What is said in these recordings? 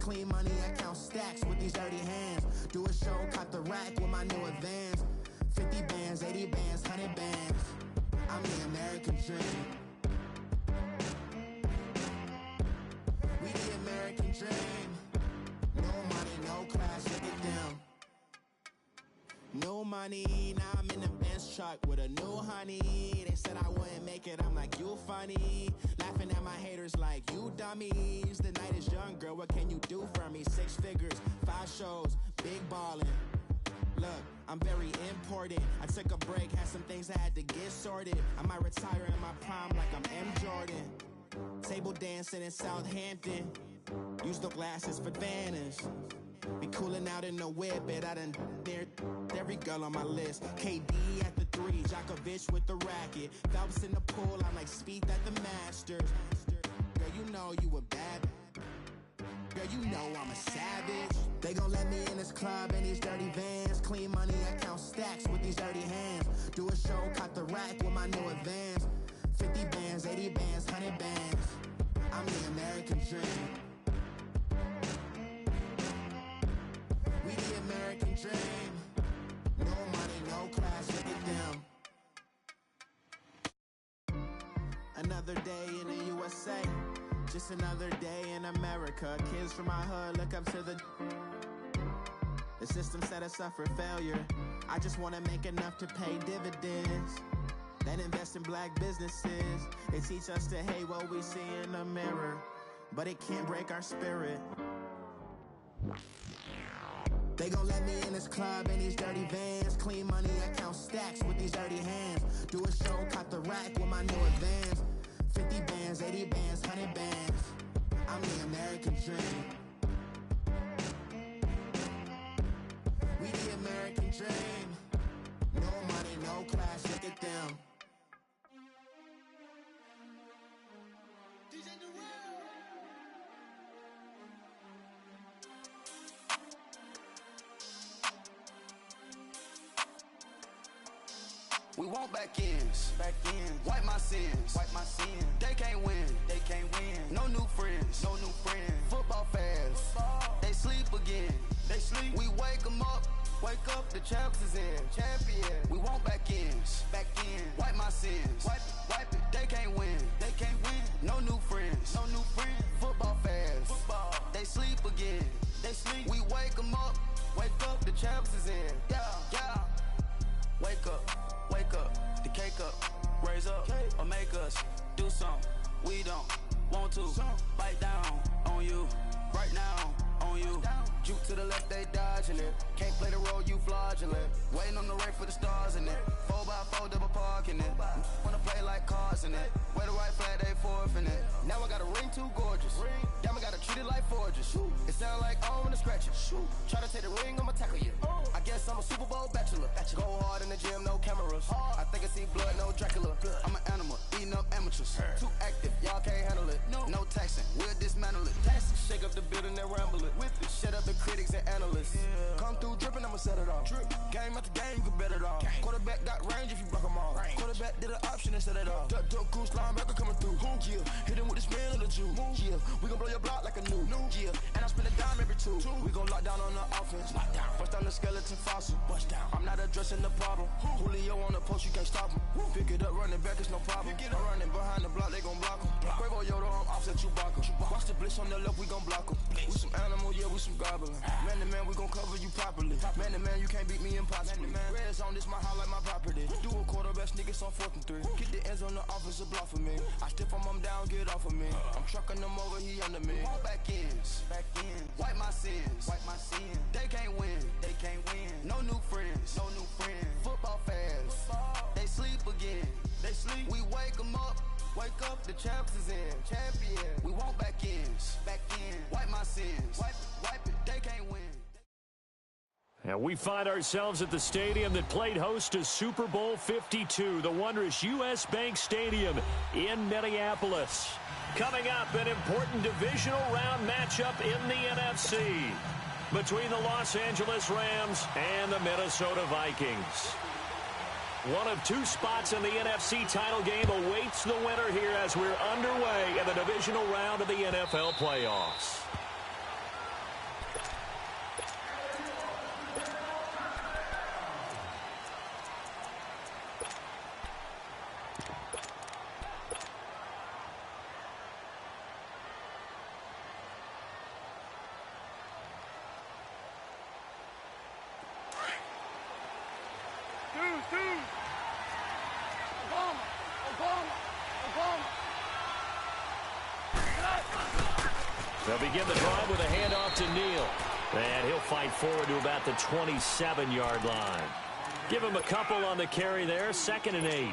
clean money, I count stacks with these dirty hands. Do a show, caught the rack with my new advance. 50 bands, 80 bands, 100 bands. I'm the American dream. We the American dream. No money, no class, look at them. No money, now I'm in the Benz truck with a new honey. They said I wouldn't make it, I'm like, you funny. Laughing at my haters like, you dummies. The night is young, girl, what can you do for me? 6 figures, 5 shows, big ballin'. Look, I'm very important. I took a break, had some things I had to get sorted. I might retire in my prime like I'm M. Jordan. Table dancing in Southampton. Use the glasses for Vanish. Be cooling out in the whip, but I done dared every girl on my list. KD at the 3, Djokovic with the racket. Phelps in the pool, I'm like Speed at the Masters. Girl, you know you a bad. Girl, you know I'm a savage. They gon' let me in this club in these dirty vans. Clean money, I count stacks with these dirty hands. Do a show, caught the rack with my new advance. 50 bands, 80 bands, 100 bands. I'm the American dream. We the American dream. No money, no class, look at them. Another day in the USA. Just another day in America. Kids from my hood look up to the system set us up for failure. I just want to make enough to pay dividends. Then invest in black businesses. They teach us to hate what we see in the mirror, but it can't break our spirit. They gon' let me in this club in these dirty vans. Clean money, I count stacks with these dirty hands. Do a show, caught the rack with my new advance. 50 bands, 80 bands, 100 bands. I'm the American dream. We the American dream. No money, no class, look at them. We want back ends, wipe my sins, They can't win, No new friends, Football fans, they sleep again, We wake 'em up, the champs is in, We want back ends, wipe my sins, wipe it. They can't win, No new friends, Football fans, they sleep again, We wake 'em up, the champs is in, yeah. Wake up, the cake up, raise up, or make us do something we don't want to. Bite down on you, right now on you. Juke to the left, they dodging it. Can't play the role, you fraudulent. Waiting on the rain for the stars in it. 4x4 double parking it. Wanna play like cars in it. Wear the white flag, they forfeit it. Now I got a ring too gorgeous. Damn, I gotta treat it like forges. It sound like I wanna scratch it. Try to take the ring, I'ma tackle you. I guess I'm a Super Bowl bachelor. Go hard in the gym, no cameras. I think I see blood, no Dracula. I'm an animal, eating up amateurs. Too active, y'all can't handle it. No taxing, we'll dismantle it. Shake up the building and ramble it. Shut up the critics and analysts. Come through dripping, I'ma set it off. Game after game, you can bet it off. Quarterback got range if you block them all. Quarterback did an option and set it off. Duck goose linebacker coming through. Yeah, hit him with the spin of the Jew. Yeah, we gon' blow your block like a new. Yeah, and I spend a dime every two. We gon' lock down on the offense. Bust down the skeleton fossil. I'm not addressing the problem. Julio on the post, you can't stop him. Pick it up, running back, it's no problem. I'm running behind the block, they gon' block him. Quavo Yoda, I'm offset Chewbacca. Watch the blitz on the left, we gon' block him. We some animal, yeah, we some goblin. Man to man, we gon' cover you properly. Man to man, you can't beat me impossibly. Red zone, this my house like my property. Do a quarterback sneakers on 4th and 3. Get the ends on the offensive block for me. I stiff him, I'm down, get off of me. I'm trucking them over, he under me. Back ends, wipe my sins, They can't win, No new friends, Football fans, they sleep again, We wake 'em up, the champs is in, champion. We want back ends, wipe my sins, wipe it, they can't win. And we find ourselves at the stadium that played host to Super Bowl 52, the wondrous U.S. Bank Stadium in Minneapolis. Coming up, an important divisional round matchup in the NFC between the Los Angeles Rams and the Minnesota Vikings. One of 2 spots in the NFC title game awaits the winner here as we're underway in the divisional round of the NFL playoffs. They'll begin the drive with a handoff to Neal. And he'll fight forward to about the 27-yard line. Give him a couple on the carry there, 2nd and 8.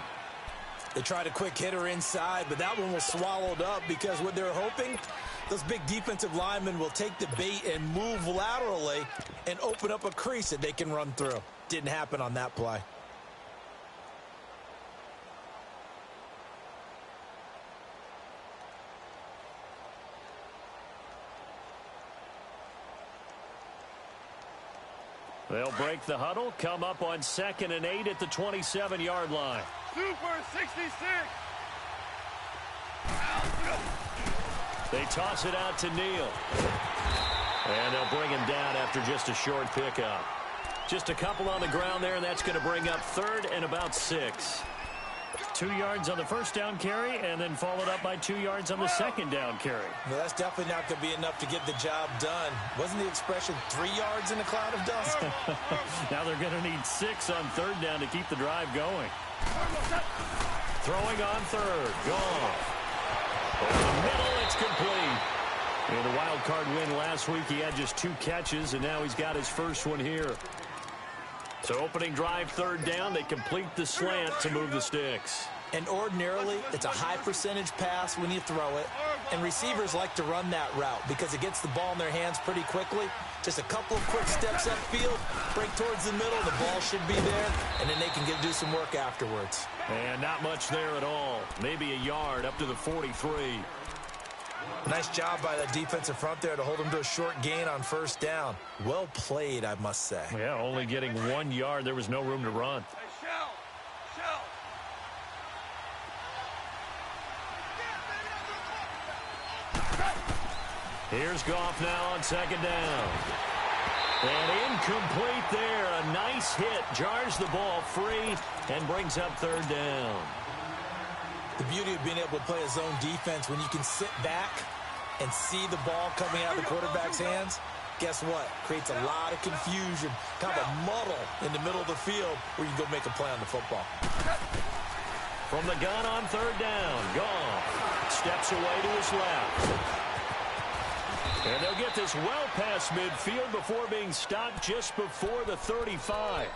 They tried a quick hitter inside, but that one was swallowed up because what they're hoping, those big defensive linemen will take the bait and move laterally and open up a crease that they can run through. Didn't happen on that play. They'll break the huddle, come up on 2nd and 8 at the 27-yard line. Super 66. They toss it out to Neal. And they'll bring him down after just a short pickup. Just a couple on the ground there, and that's going to bring up 3rd and about 6. 2 yards on the first down carry, and then followed up by 2 yards on the second down carry. Well, that's definitely not going to be enough to get the job done. Wasn't the expression 3 yards in a cloud of dust? Now they're going to need 6 on 3rd down to keep the drive going. Throwing on 3rd. Gone. Over the middle, it's complete. In the wild card win last week, he had just 2 catches, and now he's got his first one here. So opening drive 3rd down, they complete the slant to move the sticks. And ordinarily, it's a high percentage pass when you throw it. And receivers like to run that route because it gets the ball in their hands pretty quickly. Just a couple of quick steps upfield, break towards the middle, the ball should be there, and then they can do some work afterwards. And not much there at all. Maybe a yard up to the 43. Nice job by the defensive front there to hold him to a short gain on 1st down. Well played, I must say. Yeah, only getting 1 yard. There was no room to run. Shell. Here's Goff now on 2nd down. And incomplete there. A nice hit. Jars the ball free and brings up 3rd down. The beauty of being able to play a zone defense when you can sit back and see the ball coming out of the quarterback's hands, guess what? Creates a lot of confusion, kind of a muddle in the middle of the field where you go make a play on the football. From the gun on 3rd down, Goff steps away to his left. And they'll get this well past midfield before being stopped just before the 35.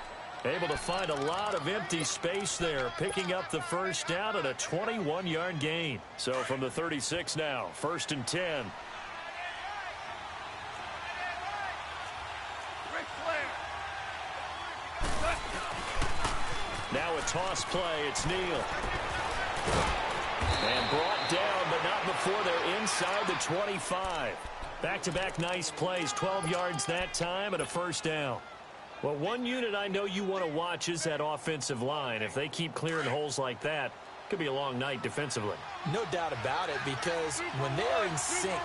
Able to find a lot of empty space there, picking up the 1st down and a 21-yard gain. So from the 36 now, 1st and 10. Now a toss play, it's Neal. And brought down, but not before they're inside the 25. Back-to-back nice plays, 12 yards that time and a 1st down. Well, one unit I know you want to watch is that offensive line. If they keep clearing holes like that, it could be a long night defensively. No doubt about it, because when they're in sync,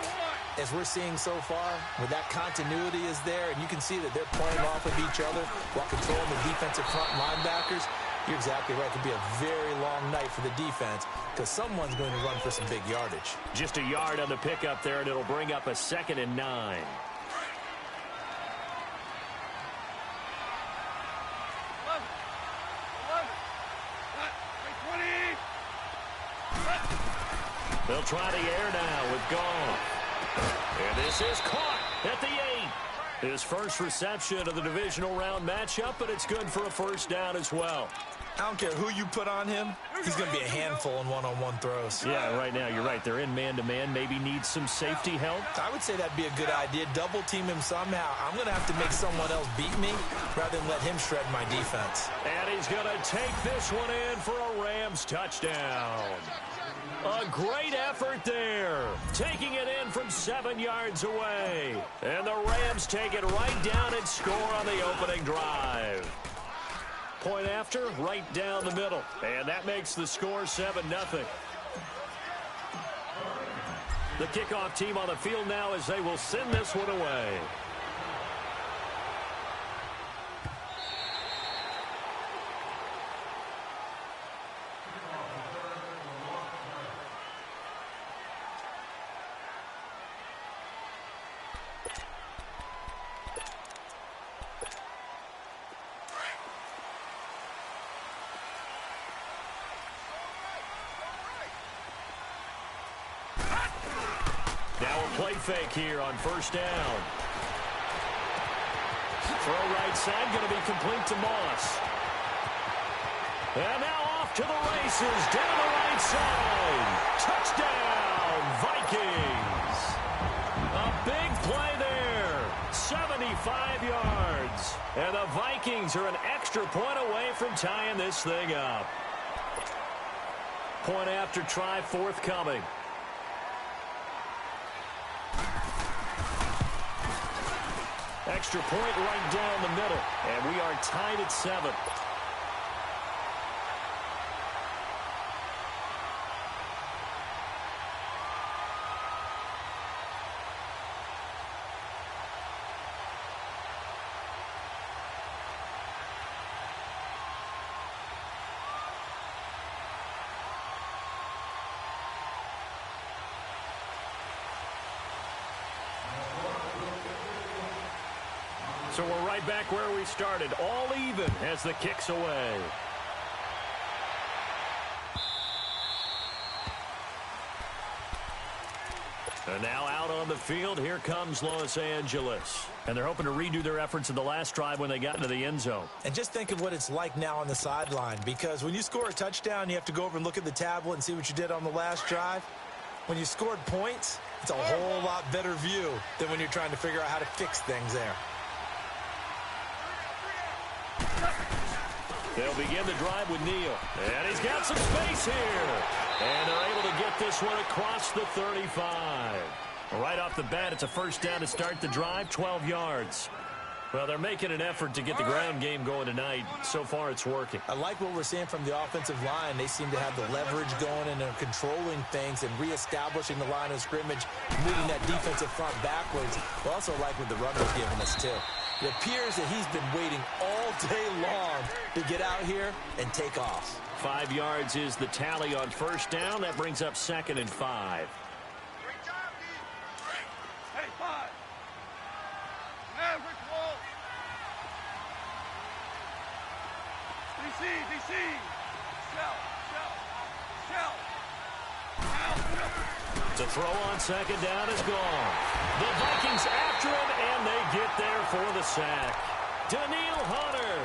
as we're seeing so far, where that continuity is there, and you can see that they're playing off of each other while controlling the defensive front linebackers, you're exactly right. It could be a very long night for the defense because someone's going to run for some big yardage. Just a yard on the pickup there, and it'll bring up a 2nd and 9. They'll try the air now with Goff. And this is caught at the 8. His first reception of the divisional round matchup, but it's good for a 1st down as well. I don't care who you put on him. He's going to be a handful in one-on-one throws. Yeah, right now, you're right. They're in man-to-man. Maybe needs some safety help. I would say that'd be a good idea. Double team him somehow. I'm going to have to make someone else beat me rather than let him shred my defense. And he's going to take this one in for a Rams touchdown. A great effort there. Taking it in from 7 yards away. And the Rams take it right down and score on the opening drive. Point after, right down the middle. And that makes the score 7-0. The kickoff team on the field now as they will send this one away. Play fake here on first down. Throw right side, going to be complete to Moss. And now off to the races, down the right side. Touchdown, Vikings. A big play there, 75 yards. And the Vikings are an extra point away from tying this thing up. Point after try forthcoming. Extra point right down the middle. And we are tied at 7. So we're right back where we started, all even as the kick's away. And now out on the field, here comes Los Angeles. And they're hoping to redo their efforts in the last drive when they got into the end zone. And just think of what it's like now on the sideline, because when you score a touchdown, you have to go over and look at the tablet and see what you did on the last drive. When you scored points, it's a whole lot better view than when you're trying to figure out how to fix things there. They'll begin the drive with Neal. And he's got some space here. And they're able to get this one across the 35. Right off the bat, it's a first down to start the drive, 12 yards. Well, they're making an effort to get the ground game going tonight. So far, it's working. I like what we're seeing from the offensive line. They seem to have the leverage going, and they're controlling things and reestablishing the line of scrimmage, moving that defensive front backwards. We also like what the runner's giving us, too. It appears that he's been waiting all day long to get out here and take off. 5 yards is the tally on first down. That brings up 2nd and 5. Hey, 5. Maverick wall. DC. Shell. To throw on second down is gone. The Vikings after him, and they get there for the sack. Daniil Hunter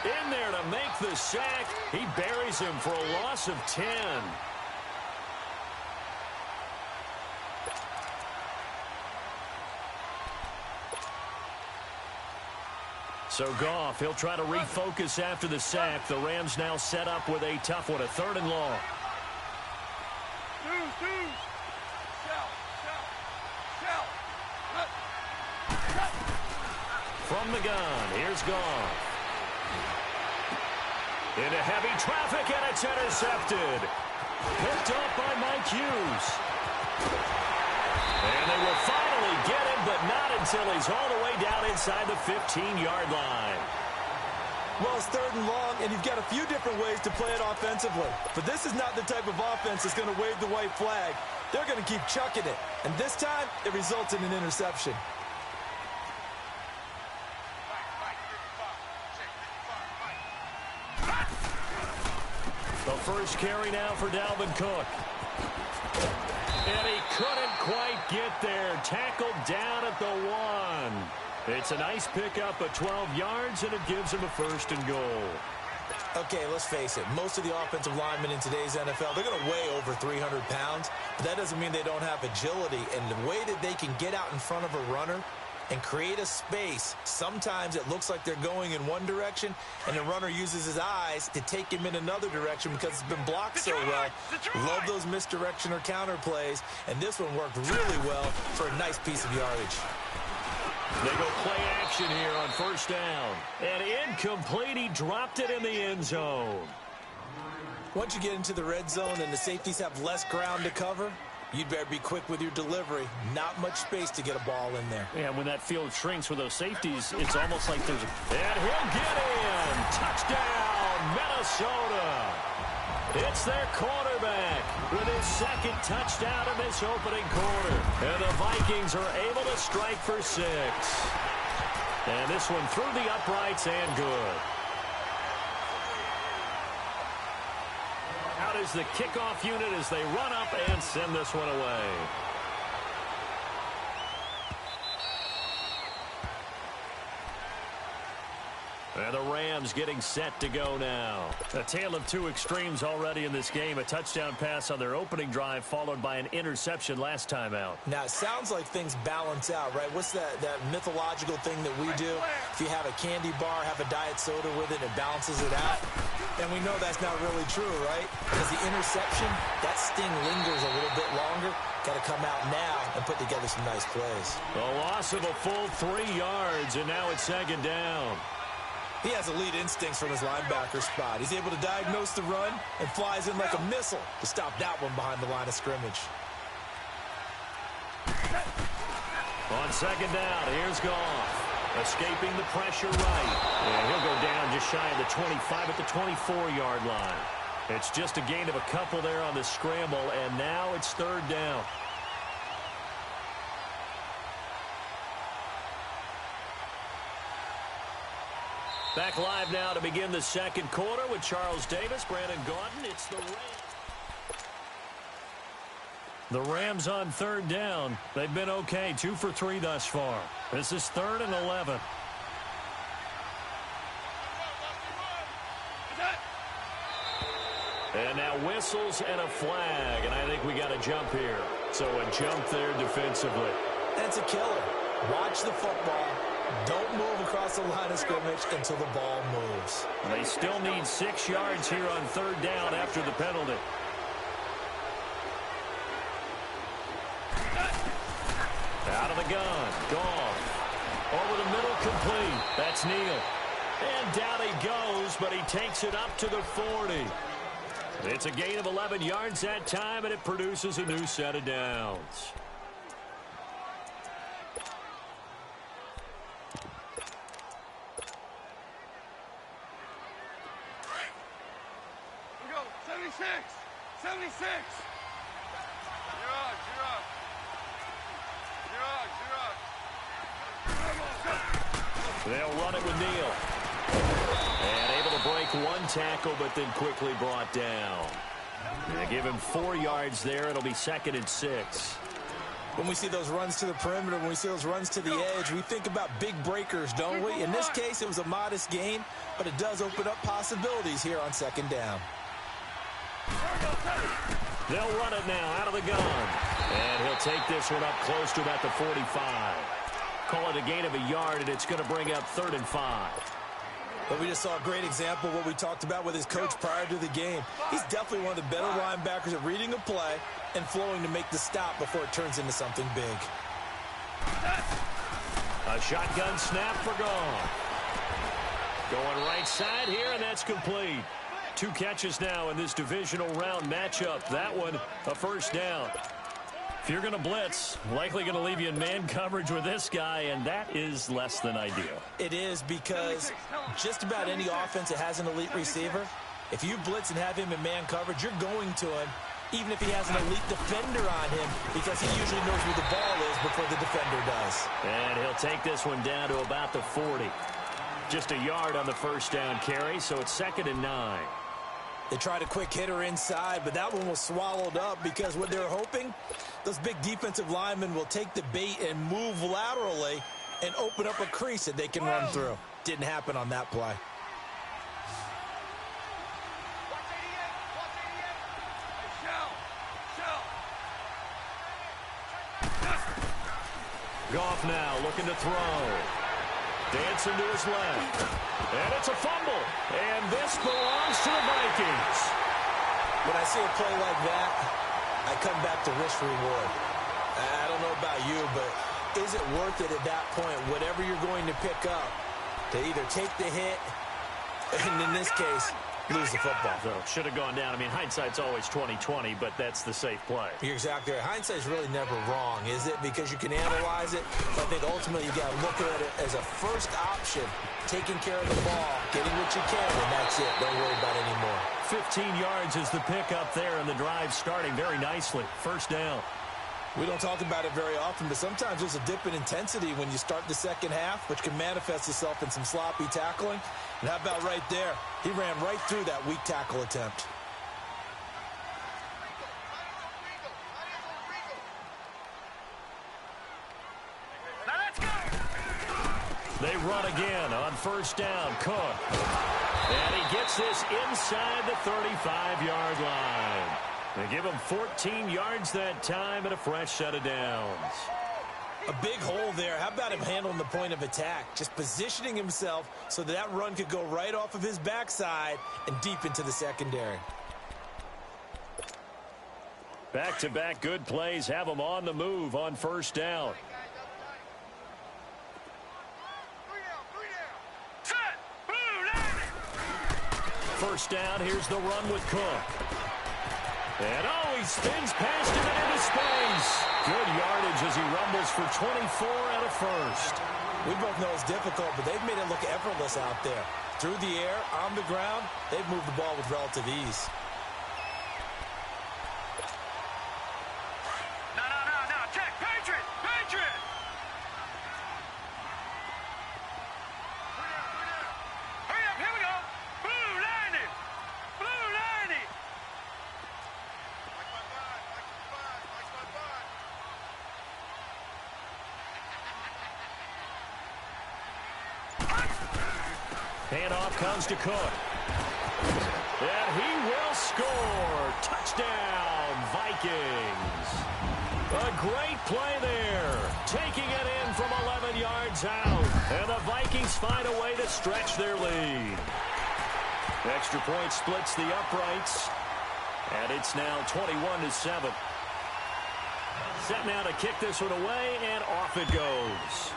in there to make the sack. He buries him for a loss of 10. So Goff, he'll try to refocus after the sack. The Rams now set up with a tough one, a 3rd and long. From the gun, here's Goff. Into heavy traffic, and it's intercepted. Picked up by Mike Hughes. And they will finally get him, but not until he's all the way down inside the 15-yard line. Well, it's 3rd and long, and you've got a few different ways to play it offensively. But this is not the type of offense that's going to wave the white flag. They're going to keep chucking it. And this time, it results in an interception. The first carry now for Dalvin Cook. And he couldn't quite get there. Tackled down at the 1. It's a nice pickup of 12 yards, and it gives him a 1st and goal. Okay, let's face it. Most of the offensive linemen in today's NFL, they're going to weigh over 300 pounds. But that doesn't mean they don't have agility. And the way that they can get out in front of a runner and create a space, sometimes it looks like they're going in one direction, and the runner uses his eyes to take him in another direction because it's been blocked so well. Love those misdirection or counter plays, and this one worked really well for a nice piece of yardage. They go play action here on first down. And incomplete, he dropped it in the end zone. Once you get into the red zone and the safeties have less ground to cover, you'd better be quick with your delivery. Not much space to get a ball in there. Yeah, when that field shrinks with those safeties, it's almost like there's a... And he'll get in! Touchdown, Minnesota! It's their quarterback with his 2nd touchdown in this opening quarter. And the Vikings are able to strike for 6. And this one through the uprights and good. Out is the kickoff unit as they run up and send this one away. And the Rams getting set to go now. A tale of two extremes already in this game. A touchdown pass on their opening drive followed by an interception last time out. Now, it sounds like things balance out, right? What's that mythological thing that we do? If you have a candy bar, have a diet soda with it, it balances it out. And we know that's not really true, right? Because the interception, that sting lingers a little bit longer. Got to come out now and put together some nice plays. A loss of a full 3 yards, and now it's second down. He has elite instincts from his linebacker spot. He's able to diagnose the run and flies in like a missile to stop that one behind the line of scrimmage. On second down, here's Goff. Escaping the pressure right. And he'll go down just shy of the 25 at the 24-yard line. It's just a gain of a couple there on the scramble, and now it's third down. Back live now to begin the second quarter with Charles Davis, Brandon Gaudin. It's the Rams. The Rams on third down. They've been okay, 2 for 3 thus far. This is 3rd and 11. And now whistles and a flag, and I think we got a jump here. So a jump there defensively. That's a killer. Watch the football. Don't move across the line of scrimmage until the ball moves. They still need 6 yards here on third down after the penalty. Out of the gun. Goff. Over the middle, complete. That's Neal. And down he goes, but he takes it up to the 40. It's a gain of 11 yards that time, and it produces a new set of downs. We go, 76! 76! You're up, you're up. You're up, you're up. They'll run it with Neal. And able to break one tackle, but then quickly brought down. They give him 4 yards there. It'll be 2nd and 6. When we see those runs to the perimeter, when we see those runs to the edge, we think about big breakers, don't we? In this case, it was a modest gain, but it does open up possibilities here on second down. They'll run it now out of the gun. And he'll take this one up close to about the 45. Call it a gain of a yard, and it's going to bring up 3rd and 5. But we just saw a great example of what we talked about with his coach prior to the game. He's definitely one of the better linebackers at reading a play and flowing to make the stop before it turns into something big. A shotgun snap for Goff. Going right side here, and that's complete. 2 catches now in this divisional round matchup. That one, a first down. If you're going to blitz, likely going to leave you in man coverage with this guy, and that is less than ideal. It is, because just about any offense that has an elite receiver, if you blitz and have him in man coverage, you're going to him, even if he has an elite defender on him, because he usually knows where the ball is before the defender does. And he'll take this one down to about the 40. Just a yard on the first down carry, so it's 2nd and 9. They tried a quick hitter inside, but that one was swallowed up because what they're hoping, those big defensive linemen will take the bait and move laterally and open up a crease that they can run through. Didn't happen on that play. Goff now looking to throw. Dancing to his left. And it's a fumble. And this belongs to the Vikings. When I see a play like that, I come back to risk reward. I don't know about you, but is it worth it at that point, whatever you're going to pick up, to either take the hit, and in this case, lose the football? So should have gone down. I mean, hindsight's always 20/20, but that's the safe play. You're exactly right. Hindsight's really never wrong, is it? Because you can analyze it, but I think ultimately you got to look at it as a first option, taking care of the ball, getting what you can, and that's it. Don't worry about it anymore. 15 yards is the pickup there, and the drive starting very nicely. First down. We don't talk about it very often, but sometimes there's a dip in intensity when you start the second half, which can manifest itself in some sloppy tackling. And how about right there? He ran right through that weak tackle attempt. They run again on first down. Cook. And he gets this inside the 35-yard line. They give him 14 yards that time and a fresh set of downs. A big hole there. How about him handling the point of attack? Just positioning himself so that run could go right off of his backside and deep into the secondary. Back-to-back good plays have him on the move on first down. First down, here's the run with Cook. And he spins past him and into space. Good yardage as he rumbles for 24 out of first. We both know it's difficult, but they've made it look effortless out there. Through the air, on the ground, they've moved the ball with relative ease. No, check, Patriot! Hurry up, here we go! Blue 90! Handoff comes to Cook. And he will score. Touchdown, Vikings. A great play there. Taking it in from 11 yards out. And the Vikings find a way to stretch their lead. Extra point splits the uprights. And it's now 21-7. Set now to kick this one away, and off it goes.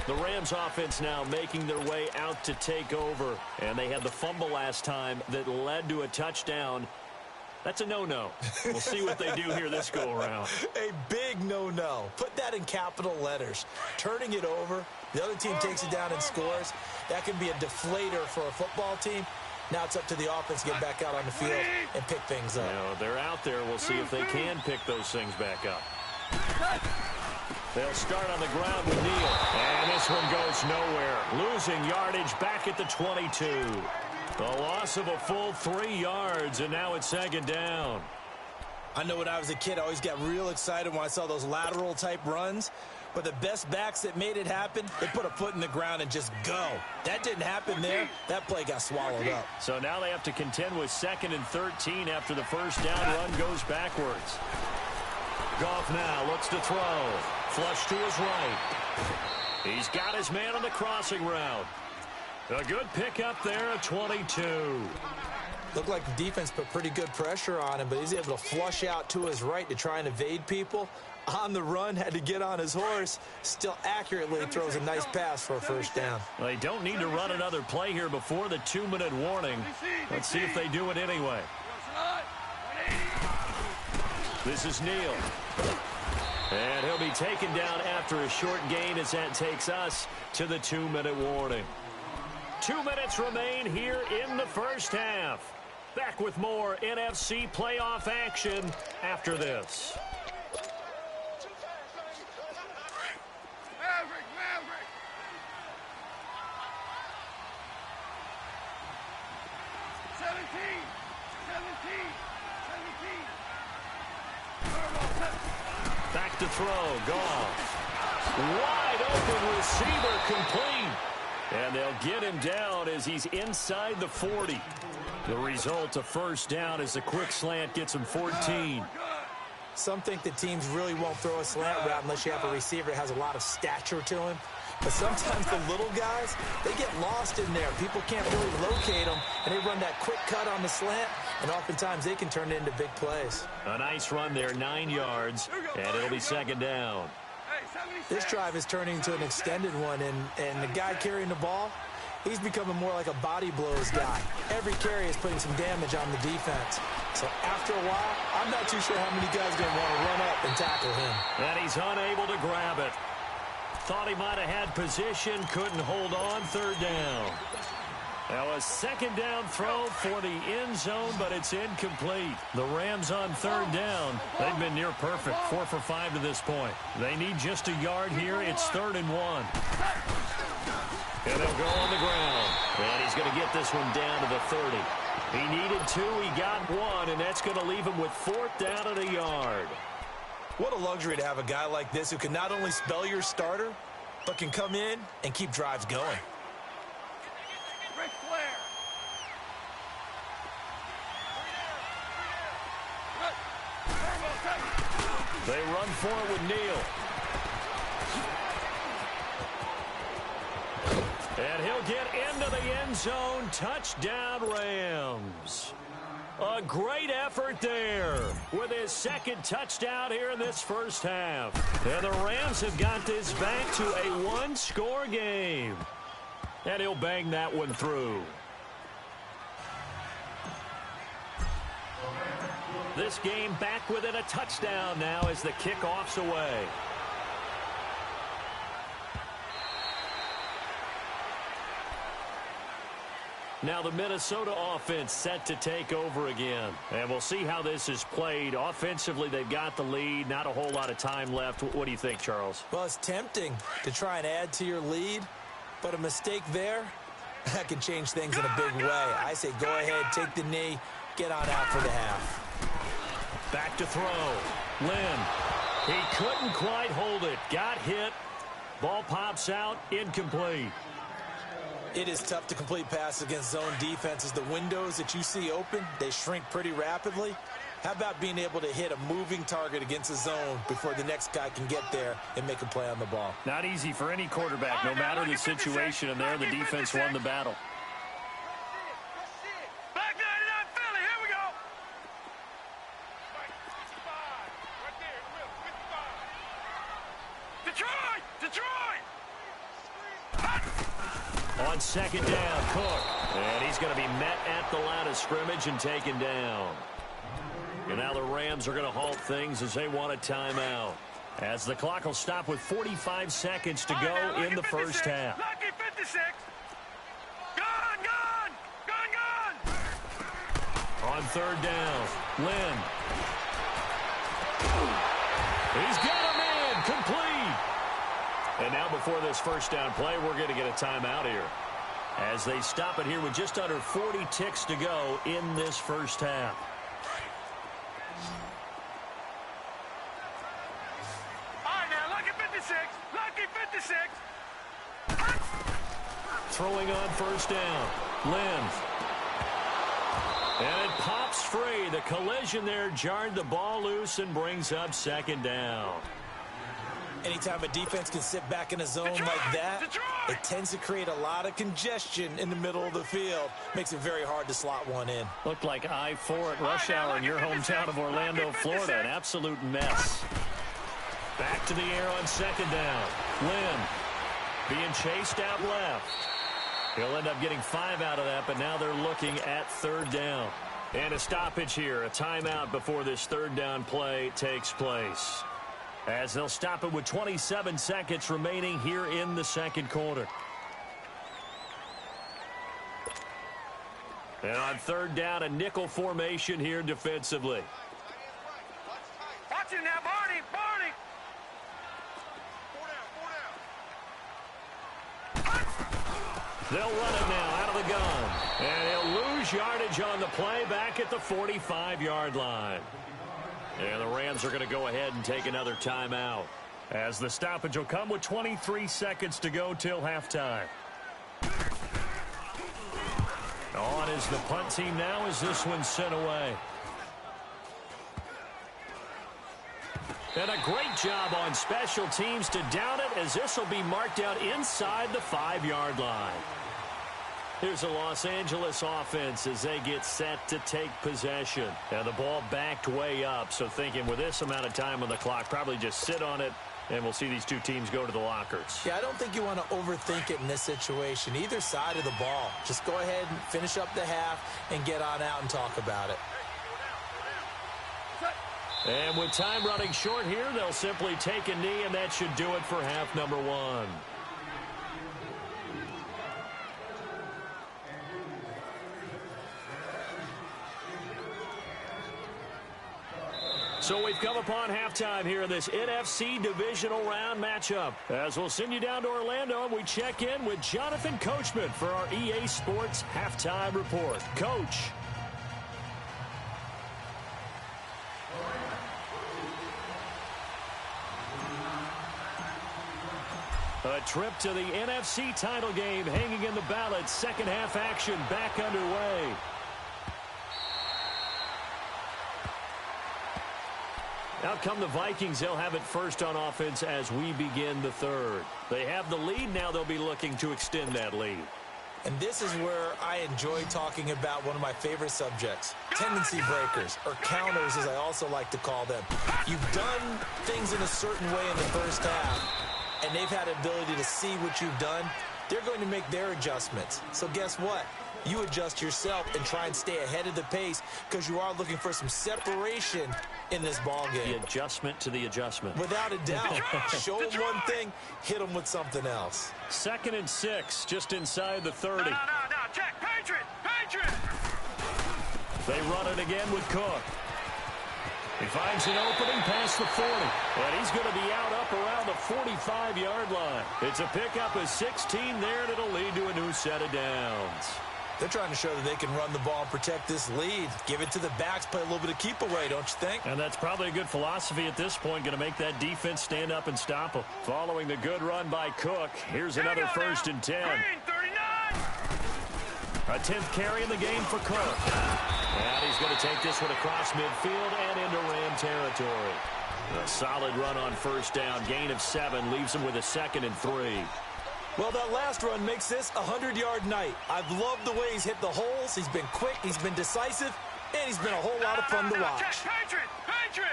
The Rams offense now making their way out to take over. And they had the fumble last time that led to a touchdown. That's a no-no. We'll see what they do here this go-around. A big no-no. Put that in capital letters. Turning it over, the other team takes it down and scores. That can be a deflator for a football team. Now it's up to the offense to get back out on the field and pick things up. You know, they're out there. We'll see if they can pick those things back up. They'll start on the ground with Neal. And this one goes nowhere. Losing yardage back at the 22. The loss of a full 3 yards, and now it's second down. I know when I was a kid, I always got real excited when I saw those lateral-type runs. But the best backs that made it happen, they put a foot in the ground and just go. That didn't happen there. That play got swallowed up. So now they have to contend with 2nd and 13 after the first down run goes backwards. Goff now looks to throw. Flush to his right. He's got his man on the crossing route. A good pickup there at 22. Looked like the defense put pretty good pressure on him, but he's able to flush out to his right to try and evade people. On the run, had to get on his horse. Still accurately throws a nice pass for a first down. Well, they don't need to run another play here before the 2-minute warning. Let's see if they do it anyway. This is Neal. And he'll be taken down after a short gain as that takes us to the 2-minute warning. 2 minutes remain here in the first half. Back with more NFC playoff action after this. Maverick! 17! Back to throw. Goff. Wide open receiver complete. And they'll get him down as he's inside the 40. The result, a first down as a quick slant gets him 14. Some think that teams really won't throw a slant route unless you have a receiver that has a lot of stature to him. But sometimes the little guys, they get lost in there. People can't really locate them, and they run that quick cut on the slant, and oftentimes they can turn it into big plays. A nice run there, 9 yards, and it'll be second down. This drive is turning into an extended one, and the guy carrying the ball, he's becoming more like a body blows guy. Every carry is putting some damage on the defense. So after a while, I'm not too sure how many guys are going to want to run up and tackle him. And he's unable to grab it. Thought he might have had position, couldn't hold on, third down. Now a second down throw for the end zone, but it's incomplete. The Rams on third down. They've been near perfect, 4 for 5 to this point. They need just a yard here. It's 3rd and 1. And they'll go on the ground. And he's going to get this one down to the 30. He needed 2, he got 1, and that's going to leave him with 4th down at a yard. What a luxury to have a guy like this who can not only spell your starter, but can come in and keep drives going. Ric Flair. They run for it with Neal. And he'll get into the end zone. Touchdown, Rams. A great effort there with his 2nd touchdown here in this first half. And the Rams have got this back to a 1-score game. And he'll bang that one through. This game back within a touchdown now as the kickoff's away. Now the Minnesota offense set to take over again. And we'll see how this is played. Offensively, they've got the lead. Not a whole lot of time left. What do you think, Charles? Well, it's tempting to try and add to your lead, but a mistake there, that can change things in a big way. I say go ahead, take the knee, get on out for the half. Back to throw. Lynn. He couldn't quite hold it. Got hit. Ball pops out. Incomplete. It is tough to complete passes against zone defenses. The windows that you see open, they shrink pretty rapidly. How about being able to hit a moving target against a zone before the next guy can get there and make a play on the ball? Not easy for any quarterback, no matter the situation, and there the defense won the battle. Back 99 Philly, here we go. 55, right there in the middle, 55. Detroit! Detroit! On 2nd down, Cook. And he's going to be met at the line of scrimmage and taken down. And now the Rams are going to halt things as they want a timeout. As the clock will stop with 45 seconds to go in the first half. Lucky 56. Gone, gone, gone, gone. On 3rd down, Lynn. He's got him in, complete. And now before this first down play, we're going to get a timeout here. As they stop it here with just under 40 ticks to go in this first half. All right, now, lucky 56. Lucky 56. Throwing on 1st down, Lynn. And it pops free. The collision there jarred the ball loose and brings up 2nd down. Anytime a defense can sit back in a zone like that, it tends to create a lot of congestion in the middle of the field. Makes it very hard to slot one in. Looked like I-4 at rush hour in your hometown of Orlando, Florida. An absolute mess. Back to the air on 2nd down. Lynn being chased out left. He'll end up getting 5 out of that, but now they're looking at 3rd down. And a stoppage here, a timeout before this 3rd down play takes place. As they'll stop it with 27 seconds remaining here in the 2nd quarter. And on 3rd down, a nickel formation here defensively. Watch him now, Barney, Barney. 4 down, 4 down. They'll run it now out of the gun. And he'll lose yardage on the play back at the 45-yard line. And the Rams are going to go ahead and take another timeout. As the stoppage will come with 23 seconds to go till halftime. On is the punt team now as this one's sent away. And a great job on special teams to down it as this will be marked out inside the 5-yard line. Here's the Los Angeles offense as they get set to take possession. And the ball backed way up, so thinking with this amount of time on the clock, probably just sit on it, and we'll see these two teams go to the lockers. Yeah, I don't think you want to overthink it in this situation. Either side of the ball. Just go ahead and finish up the half and get on out and talk about it. And with time running short here, they'll simply take a knee, and that should do it for half number 1. So we've come upon halftime here in this NFC divisional round matchup. As we'll send you down to Orlando, and we check in with Jonathan Coachman for our EA Sports Halftime Report. Coach. A trip to the NFC title game hanging in the balance. Second half action back underway. Out come the Vikings. They'll have it first on offense as we begin the third. They have the lead. Now they'll be looking to extend that lead. And this is where I enjoy talking about one of my favorite subjects, tendency breakers, or counters as I also like to call them. You've done things in a certain way in the first half, and they've had the ability to see what you've done. They're going to make their adjustments. So guess what? You adjust yourself and try and stay ahead of the pace because you are looking for some separation in this ball game. The adjustment to the adjustment. Without a doubt. Show them one thing, hit them with something else. 2nd and 6, just inside the 30. No, check, Patriot! They run it again with Cook. He finds an opening past the 40, and he's going to be out up around the 45-yard line. It's a pickup of 16 there, and it'll lead to a new set of downs. They're trying to show that they can run the ball and protect this lead. Give it to the backs, play a little bit of keep away, don't you think? And that's probably a good philosophy at this point, going to make that defense stand up and stop them. Following the good run by Cook, here's another 1st and 10. Green, 39! A 10th carry in the game for Cook. And he's going to take this one across midfield and into Ram territory. A solid run on 1st down, gain of 7, leaves him with a 2nd and 3. Well, that last run makes this a 100-yard night. I've loved the way he's hit the holes. He's been quick, he's been decisive, and he's been a whole lot of fun to watch. Check, Patriot!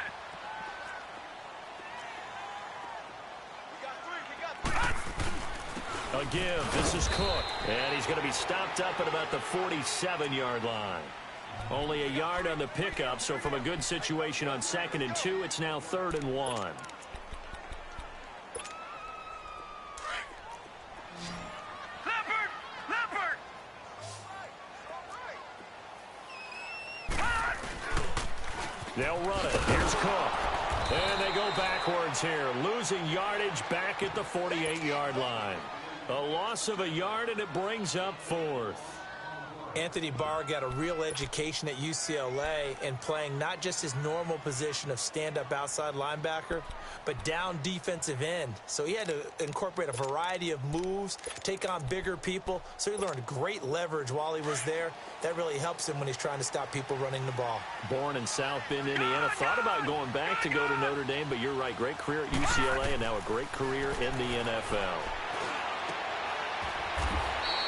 Again, this is Cook, and he's going to be stopped up at about the 47-yard line. Only a yard on the pickup, so from a good situation on 2nd and 2, it's now 3rd and 1. Leopard! They'll run it. Here's Cook. And they go backwards here, losing yardage back at the 48-yard line. A loss of a yard, and it brings up 4th. Anthony Barr got a real education at UCLA in playing not just his normal position of stand-up outside linebacker, but down defensive end. So he had to incorporate a variety of moves, take on bigger people. So he learned great leverage while he was there. That really helps him when he's trying to stop people running the ball. Born in South Bend, Indiana. Thought about going back to go to Notre Dame, but you're right. Great career at UCLA and now a great career in the NFL.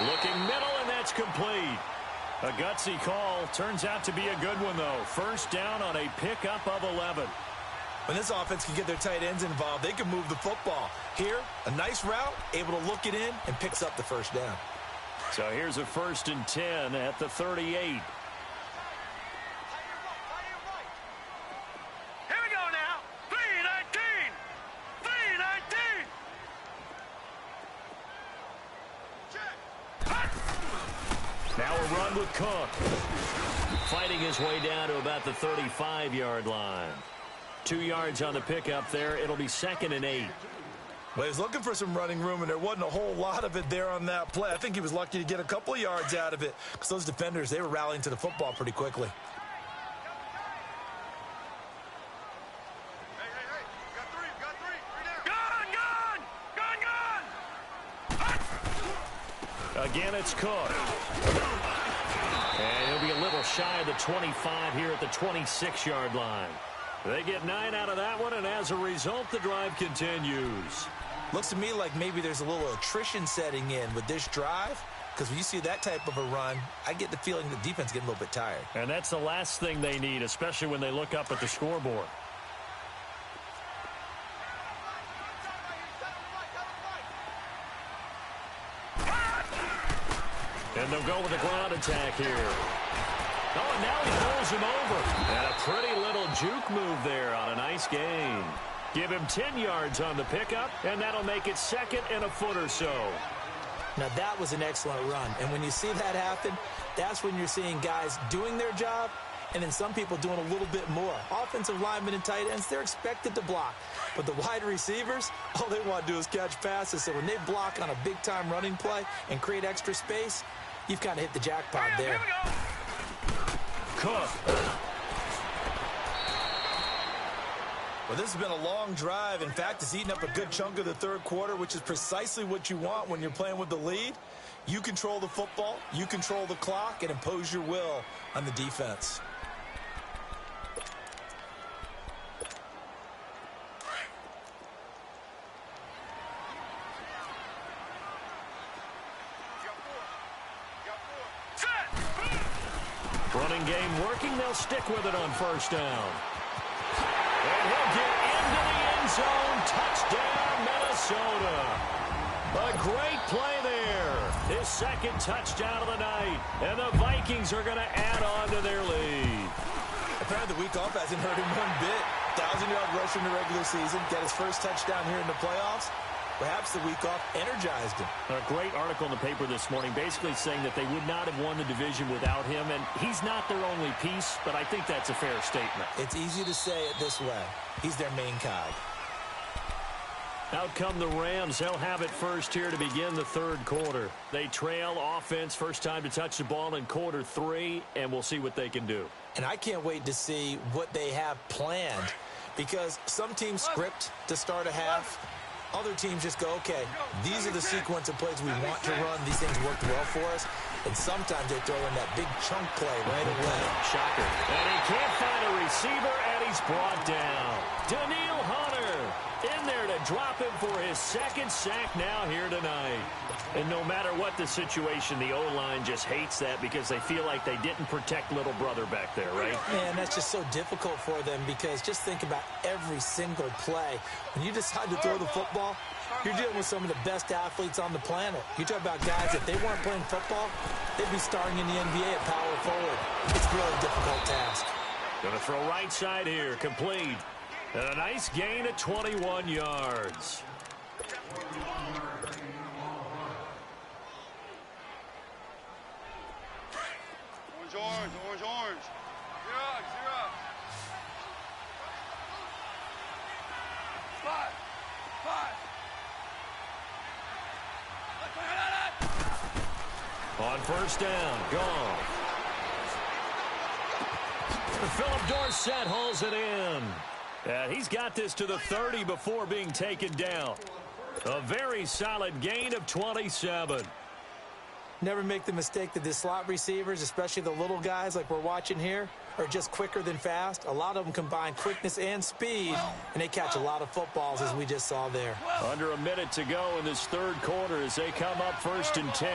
Looking middle, and that's complete. A gutsy call. Turns out to be a good one, though. 1st down on a pickup of 11. When this offense can get their tight ends involved, they can move the football. Here, a nice route, able to look it in, and picks up the 1st down. So here's a 1st and 10 at the 38. Here we go now. 3:19. Now a run with Cook. Fighting his way down to about the 35-yard line. 2 yards on the pickup there. It'll be 2nd and 8. Well, he was looking for some running room, and there wasn't a whole lot of it there on that play. I think he was lucky to get a couple of yards out of it because those defenders, they were rallying to the football pretty quickly. Again, it's Cook. And he'll be a little shy of the 25 here at the 26-yard line. They get 9 out of that one, and as a result, the drive continues. Looks to me like maybe there's a little attrition setting in with this drive, because when you see that type of a run, I get the feeling the defense is getting a little bit tired. And that's the last thing they need, especially when they look up at the scoreboard. And they'll go with a ground attack here. Oh, and now he pulls him over. And a pretty little juke move there on a nice gain. Give him 10 yards on the pickup, and that'll make it 2nd and a foot or so. Now, that was an excellent run. And when you see that happen, that's when you're seeing guys doing their job And then some people doing a little bit more. Offensive linemen and tight ends, they're expected to block. But the wide receivers, all they want to do is catch passes. So when they block on a big-time running play and create extra space, you've kind of hit the jackpot there. Cook. Well, this has been a long drive. In fact, it's eaten up a good chunk of the third quarter, which is precisely what you want when you're playing with the lead. You control the football, you control the clock, and impose your will on the defense. Running game working. They'll stick with it on first down. And he'll get into the end zone. Touchdown, Minnesota. A great play there. His second touchdown of the night. And the Vikings are going to add on to their lead. Apparently the week off hasn't hurt him one bit. 1,000-yard rush in the regular season. Get his first touchdown here in the playoffs. Perhaps the week off energized him. A great article in the paper this morning basically saying that they would not have won the division without him, and he's not their only piece, but I think that's a fair statement. It's easy to say it this way. He's their main cog. Out come the Rams. They'll have it first here to begin the third quarter. They trail offense, first time to touch the ball in quarter 3, and we'll see what they can do. And I can't wait to see what they have planned, because some teams script to start a half. Other teams just go, okay, these are the sequence of plays we want to run. These things worked well for us. And sometimes they throw in that big chunk play right away. Shocker. And he can't find a receiver, and he's brought down. Daniil Hunter in there to drop him for his second sack now here tonight. And no matter what the situation, the O-line just hates that because they feel like they didn't protect little brother back there, right? Man, that's just so difficult for them because just think about every single play. When you decide to throw the football, you're dealing with some of the best athletes on the planet. You talk about guys, if they weren't playing football, they'd be starting in the NBA at power forward. It's a really difficult task. Gonna throw right side here, complete. And a nice gain of 21 yards. Orange, orange, orange. Zero. Five. On first down, gone. Philip Dorsett hauls it in. And he's got this to the 30 before being taken down. A very solid gain of 27. Never make the mistake that the slot receivers, especially the little guys like we're watching here, are just quicker than fast. A lot of them combine quickness and speed, and they catch a lot of footballs, as we just saw there. Under a minute to go in this third quarter as they come up 1st and 10.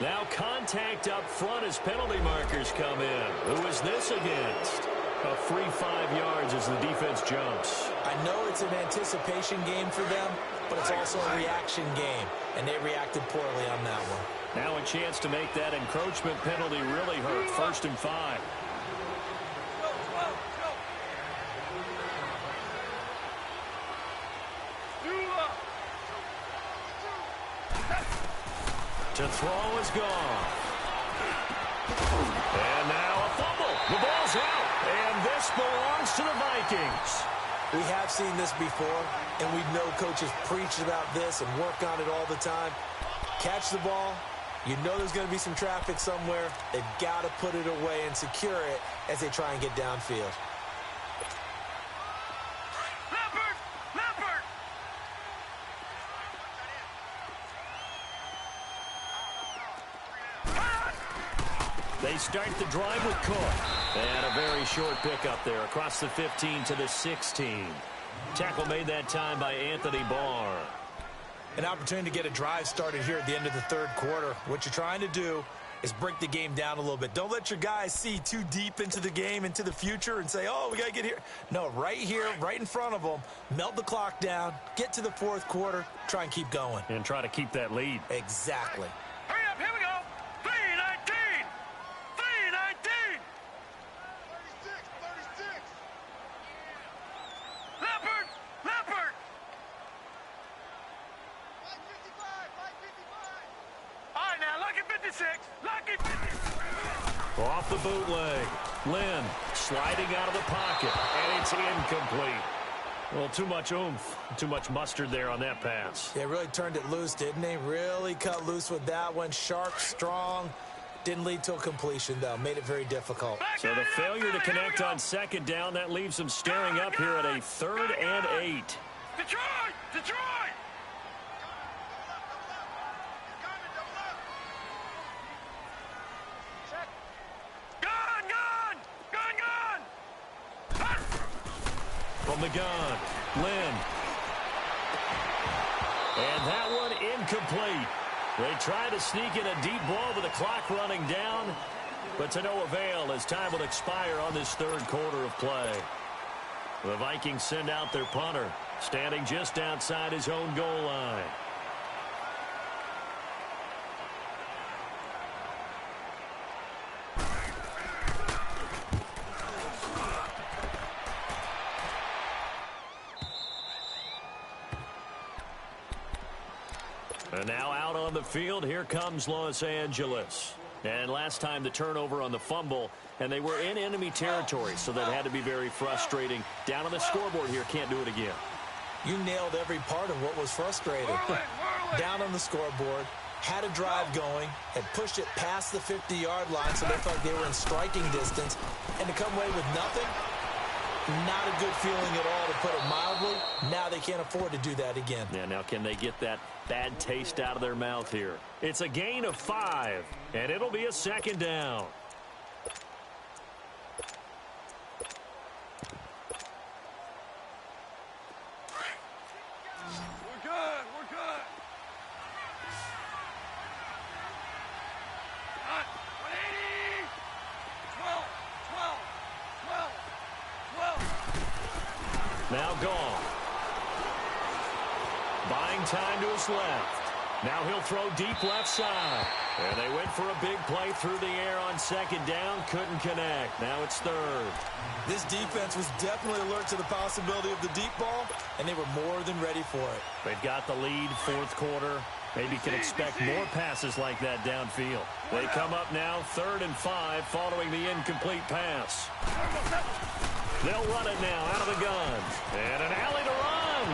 Now contact up front as penalty markers come in. Who is this against? A free 5 yards as the defense jumps. I know it's an anticipation game for them, but it's also a reaction game, and they reacted poorly on that one. Now a chance to make that encroachment penalty really hurt. 1st and 5. To throw is gone. And now a fumble. The ball's out. And this belongs to the Vikings. We have seen this before, and we know coaches preach about this and work on it all the time. Catch the ball. You know there's going to be some traffic somewhere. They've got to put it away and secure it as they try and get downfield. They start the drive with Cook. And a very short pickup there across the 15 to the 16. Tackle made that time by Anthony Barr. An opportunity to get a drive started here at the end of the third quarter. What you're trying to do is break the game down a little bit. Don't let your guys see too deep into the game, into the future, and say, oh, we got to get here. No, right here, right in front of them, melt the clock down, get to the fourth quarter, try and keep going. And try to keep that lead. Exactly. Hurry up, here we go. 3:19. 3:19. 36. Leopard. 5:55. All right, now look Off the bootleg. Lynn sliding out of the pocket, and it's incomplete. Well, too much oomph, too much mustard there on that pass. They really turned it loose, didn't they? Really cut loose with that one. Sharp, strong. Didn't lead to a completion, though. Made it very difficult. So the failure to connect on second down, that leaves them staring up here at a 3rd and 8. Detroit! Detroit! From the gun, Lynn. And that one incomplete. They tried to sneak in a deep ball with the clock running down, but to no avail as time will expire on this 3rd quarter of play. The Vikings send out their punter, standing just outside his own goal line. And now out on the field, here comes Los Angeles. And last time the turnover on the fumble, and they were in enemy territory, so that had to be very frustrating. Down on the scoreboard here, can't do it again. You nailed every part of what was frustrating. Down on the scoreboard, had a drive going, had pushed it past the 50-yard line, so they felt they were in striking distance, and to come away with nothing, not a good feeling at all, to put it mildly. Now they can't afford to do that again. Yeah, now can they get that bad taste out of their mouth here? It's a gain of 5, and it'll be a 2nd down. We're good. We're good. 180. 12. 12. 12. 12. Now gone. Buying time to his left. Now he'll throw deep left side. And they went for a big play through the air on 2nd down. Couldn't connect. Now it's 3rd. This defense was definitely alert to the possibility of the deep ball, and they were more than ready for it. They've got the lead, 4th quarter. Maybe can expect more passes like that downfield. They come up now 3rd and 5 following the incomplete pass. They'll run it now out of the gun. And an alley to run.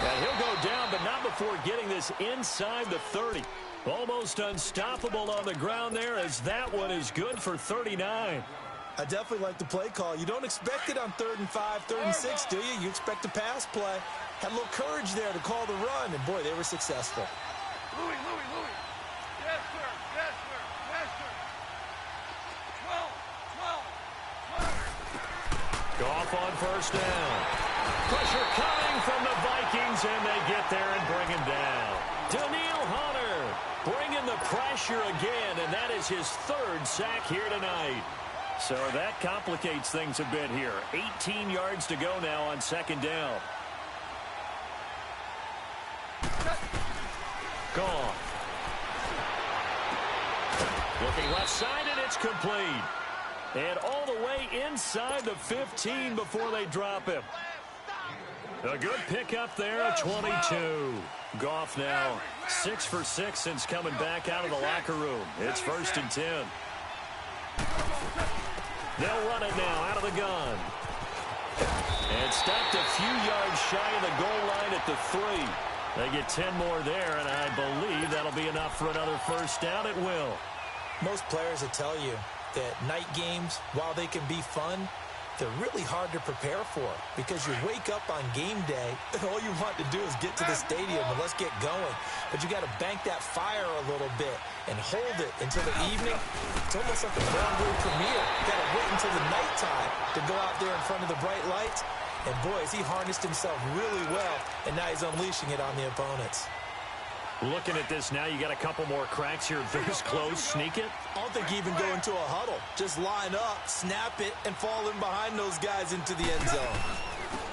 And he'll go down, but not before getting this inside the 30. Almost unstoppable on the ground there, as that one is good for 39. I definitely like the play call. You don't expect it on 3rd and 5, 3rd and 6, do you? You expect a pass play. Had a little courage there to call the run, and boy, they were successful. Louis. Yes, sir. Yes, sir. Yes, sir. 12. Goff on 1st down. Pressure coming from the Vikings, and they get there and bring him down. Daniil Hunter bringing the pressure again, and that is his 3rd sack here tonight. So that complicates things a bit here. 18 yards to go now on 2nd down. Gone. Looking left side, and it's complete. And all the way inside the 15 before they drop him. A good pickup there, 22. Goff now 6 for 6 since coming back out of the locker room. It's 1st and 10. They'll run it now out of the gun. And stopped a few yards shy of the goal line at the 3. They get 10 more there, and I believe that'll be enough for another 1st down. It will. Most players will tell you that night games, while they can be fun, they're really hard to prepare for because you wake up on game day and all you want to do is get to the stadium and let's get going. But you got to bank that fire a little bit and hold it until the evening. It's almost like a Broadway premiere. You got to wait until the nighttime to go out there in front of the bright lights. And boy, has he harnessed himself really well, and now he's unleashing it on the opponents. Looking at this now, you got a couple more cracks here. This close, sneak it. I don't think you even go into a huddle. Just line up, snap it, and fall in behind those guys into the end zone.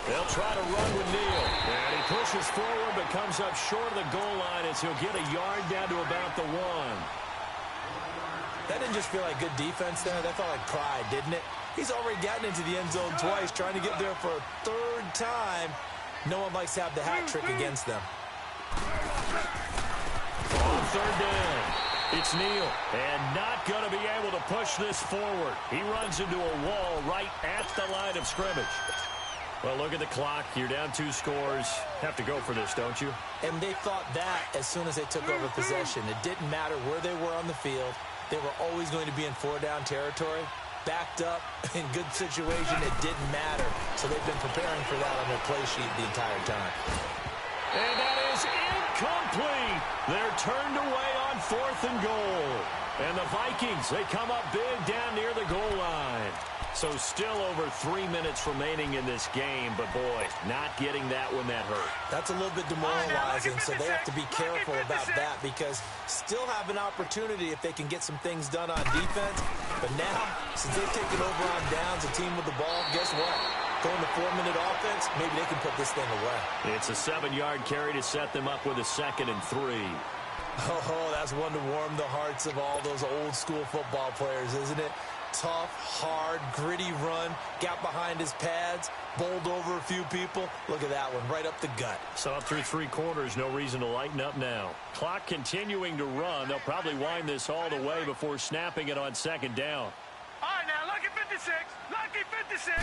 They'll try to run with Neal. And he pushes forward but comes up short of the goal line as he'll get a yard down to about the 1. That didn't just feel like good defense there. That felt like pride, didn't it? He's already gotten into the end zone twice, trying to get there for a 3rd time. No one likes to have the hat trick against them. On 3rd down. It's Neal, and not going to be able to push this forward. He runs into a wall right at the line of scrimmage. Well, look at the clock. You're down 2 scores. Have to go for this, don't you? And they thought that as soon as they took over possession. It didn't matter where they were on the field. They were always going to be in 4-down territory. Backed up, in good situation, it didn't matter. So they've been preparing for that on their play sheet the entire time. And that is incomplete. They're turned away on 4th and goal. And the Vikings, they come up big down near the goal line. So still over 3 minutes remaining in this game, but boy, not getting that when that hurt. That's a little bit demoralizing, so they have to be careful about that because still have an opportunity if they can get some things done on defense. But now, since they've taken over on downs, a team with the ball, guess what? Going to 4-minute offense, maybe they can put this thing away. It's a 7-yard carry to set them up with a 2nd and 3. Oh, that's one to warm the hearts of all those old-school football players, isn't it? Tough, hard, gritty run, got behind his pads, bowled over a few people. Look at that one, right up the gut. So up through 3 quarters, no reason to lighten up now. Clock continuing to run. They'll probably wind this all the way before snapping it on 2nd down. All right, now, lucky 56. Lucky 56.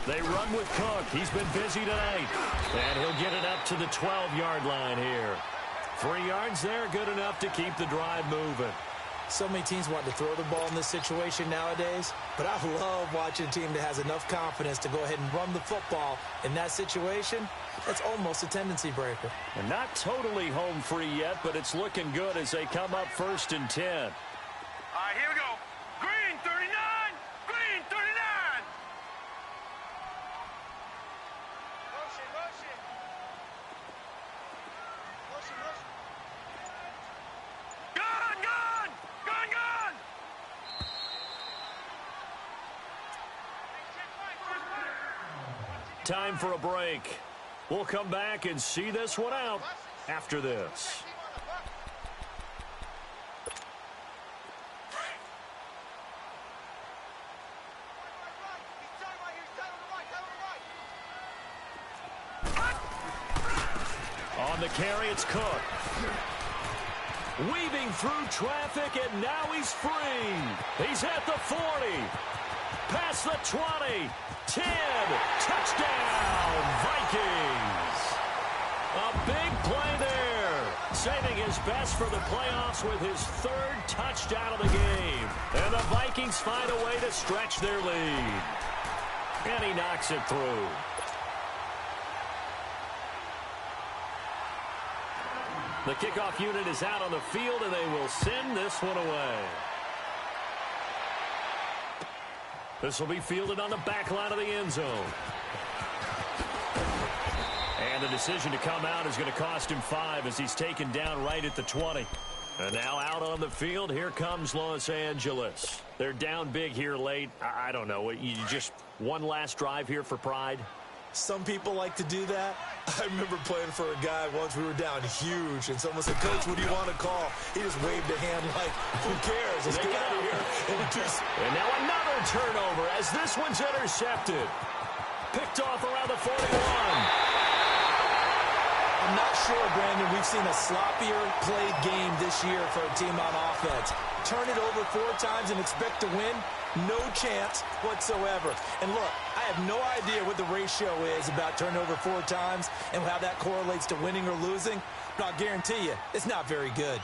They run with Cook. He's been busy tonight. And he'll get it up to the 12-yard line here. 3 yards there, good enough to keep the drive moving. So many teams want to throw the ball in this situation nowadays, but I love watching a team that has enough confidence to go ahead and run the football in that situation. That's almost a tendency breaker. And not totally home free yet, but it's looking good as they come up 1st and 10. All right, here we go. Green 39. Green 39. Motion, motion. Motion, motion. Gun, gun. Gun, gun. Time for a break. We'll come back and see this one out after this. On the carry, it's Cook. Weaving through traffic, and now he's free. He's at the 40. Past the 20. 10. Touchdown, Vikings. A big play there. Saving his best for the playoffs with his 3rd touchdown of the game. And the Vikings find a way to stretch their lead. And he knocks it through. The kickoff unit is out on the field, and they will send this one away. This will be fielded on the back line of the end zone. And the decision to come out is going to cost him 5 as he's taken down right at the 20. And now out on the field, here comes Los Angeles. They're down big here late. I don't know. You just one last drive here for pride? Some people like to do that. I remember playing for a guy once. We were down huge, and someone said, "Coach, what do you want to call?" He just waved a hand like, "Who cares? Let's get out of here." And now another turnover as this one's intercepted. Picked off around the 41. I'm not sure, Brandon, we've seen a sloppier played game this year for a team on offense. Turn it over 4 times and expect to win? No chance whatsoever. And look, I have no idea what the ratio is about turnover 4 times and how that correlates to winning or losing. But I'll guarantee you, it's not very good.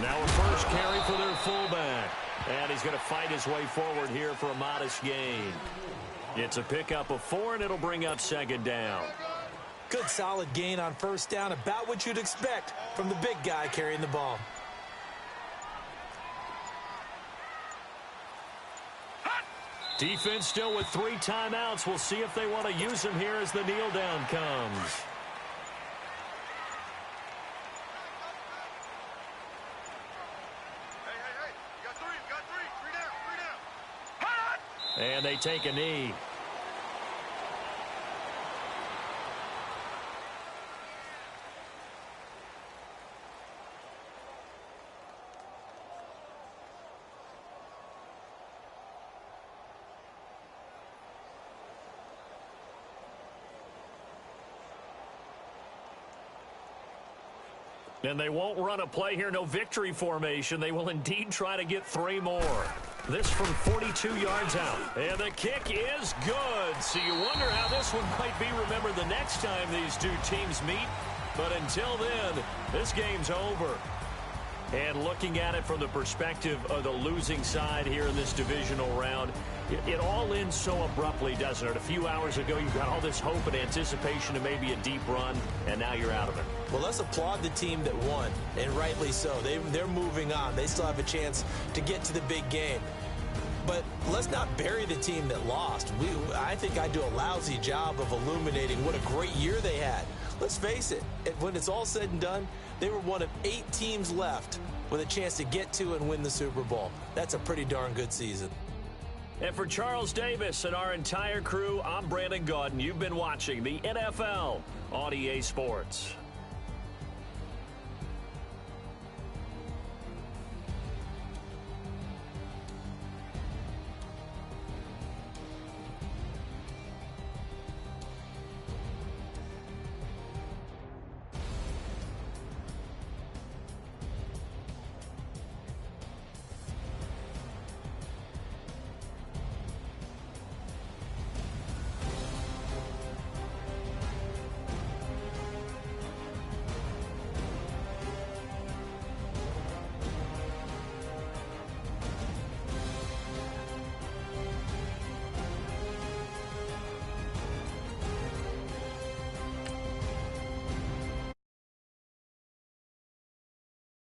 Now a first carry for their fullback. And he's going to fight his way forward here for a modest gain. It's a pickup of 4, and it'll bring up 2nd down. Good solid gain on 1st down, about what you'd expect from the big guy carrying the ball. Defense still with 3 timeouts. We'll see if they want to use them here as the kneel down comes. Hey. You got 3. You got 3. 3 down. 3 down. And they take a knee. And they won't run a play here, no victory formation. They will indeed try to get 3 more. This from 42 yards out. And the kick is good. So you wonder how this one might be remembered the next time these two teams meet. But until then, this game's over. And looking at it from the perspective of the losing side here in this divisional round, it all ends so abruptly, doesn't it? A few hours ago, you got all this hope and anticipation of maybe a deep run, and now you're out of it. Well, let's applaud the team that won, and rightly so. They're moving on. They still have a chance to get to the big game. But let's not bury the team that lost. I think I do a lousy job of illuminating what a great year they had. Let's face it, when it's all said and done, they were one of 8 teams left with a chance to get to and win the Super Bowl. That's a pretty darn good season. And for Charles Davis and our entire crew, I'm Brandon Gaudin. You've been watching the NFL on EA Sports.